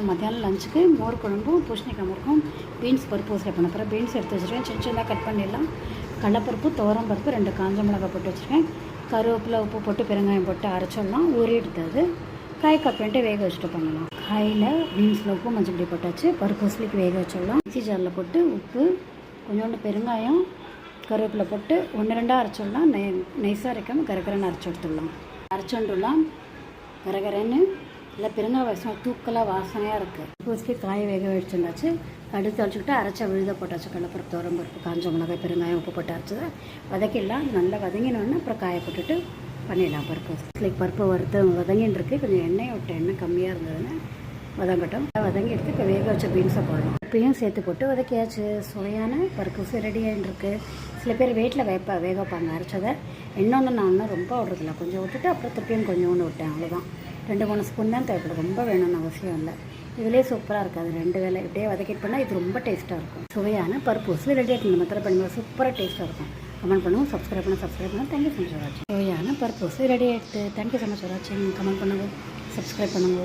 மத்தியானம் லஞ்சுக்கு மோர் குழம்பும் பூசணிக்காய் முறுக்கும் பீன்ஸ் பருப்பு ஊசில் பண்ண போகிறேன். பீன்ஸ் எடுத்து வச்சுருக்கேன், சின்ன சின்னதாக கட் பண்ணிடலாம். கடலைப்பருப்பு, துவரம்பருப்பு, 2 காஞ்ச மிளகாய் போட்டு வச்சுருக்கேன். கருவேப்பிலை, உப்பு போட்டு பெருங்காயம் போட்டு அரைச்சிடலாம். ஊறிடுது. காய் கட் பண்ணிட்டு வேக வச்சுட்டு பண்ணலாம். காயில் பீன்ஸில் உப்பு மஞ்சள் பொடி போட்டாச்சு. பருப்பு ஊசிலிக்கு வேக வச்சிடலாம். மிக்ஸி ஜாரில் போட்டு உப்பு, கொஞ்சோண்டு பெருங்காயம், கருவேப்பிலை போட்டு 1-2 அரைச்சிடலாம். நைஸாக அரைக்காமல் கரகரன்னு அரைச்சி எடுத்துடலாம். அரைச்சோண்டுலாம் கரகரன்னு இல்லை பெருங்காய வாசனை தூக்கலாக வாசனையாக இருக்குது. பூசிக்கு காயை வேக வச்சுருந்தாச்சு. கடுகு தளிச்சுக்கிட்டு அரைச்ச விழுத போட்டாச்சு. கடலைப்பருப்பு, துவரம்பருப்பு, காஞ்ச மிளகாய், பெருங்காயம், உப்பு போட்டு அரைச்சதை வதக்கிடலாம். நல்லா வதங்கினோடனே அப்புறம் காயை போட்டுட்டு பண்ணிடலாம். பருப்பு வறுத்து வதங்கின்னு இருக்குது. கொஞ்சம் எண்ணெய் விட்டு, எண்ணெய் கம்மியாக இருந்ததுன்னா வதங்கட்டும். வதங்கி எடுத்து இப்போ வேக வச்ச பீன்ஸை போடணும். இப்பயும் சேர்த்து போட்டு வதக்கியாச்சு. சுவையான பருப்பு ரெடி ஆகிட்டுருக்கு. சில பேர் வீட்டில் வேக வைப்பாங்க அரைச்சதை. இன்னொன்று நான் ரொம்ப விடுறதில்ல, கொஞ்சம் விட்டுட்டு அப்புறம் திருப்பியும் கொஞ்சோண்டு விட்டேன். அவ்வளோதான். 2-3 ஸ்பூன் தான் தேவைப்படும், ரொம்ப வேணும்னு அவசியம் இல்லை. இதிலே சூப்பராக இருக்காது. 2 வேளை இப்படியே வதக்கிட்டு பண்ணால் இது ரொம்ப டேஸ்ட்டாக இருக்கும். சுவையான பருப்பு ரெடி ஆகிட்டு இந்த மாதிரி பண்ணுங்கள். சூப்பராக டேஸ்ட்டாக இருக்கும். கமெண்ட் பண்ணுங்கள், சப்ஸ்கிரைப் பண்ணுங்கள். தேங்க்யூ ஸோ மச் ஃபார் வாட்சிங். சுவையான பருப்பு ரெடி ஆகிட்டு. தேங்க்யூ ஸோ மச் ஃபார் வாட்சிங். கமெண்ட் பண்ணுங்கள், சப்ஸ்கிரைப் பண்ணுங்கள்.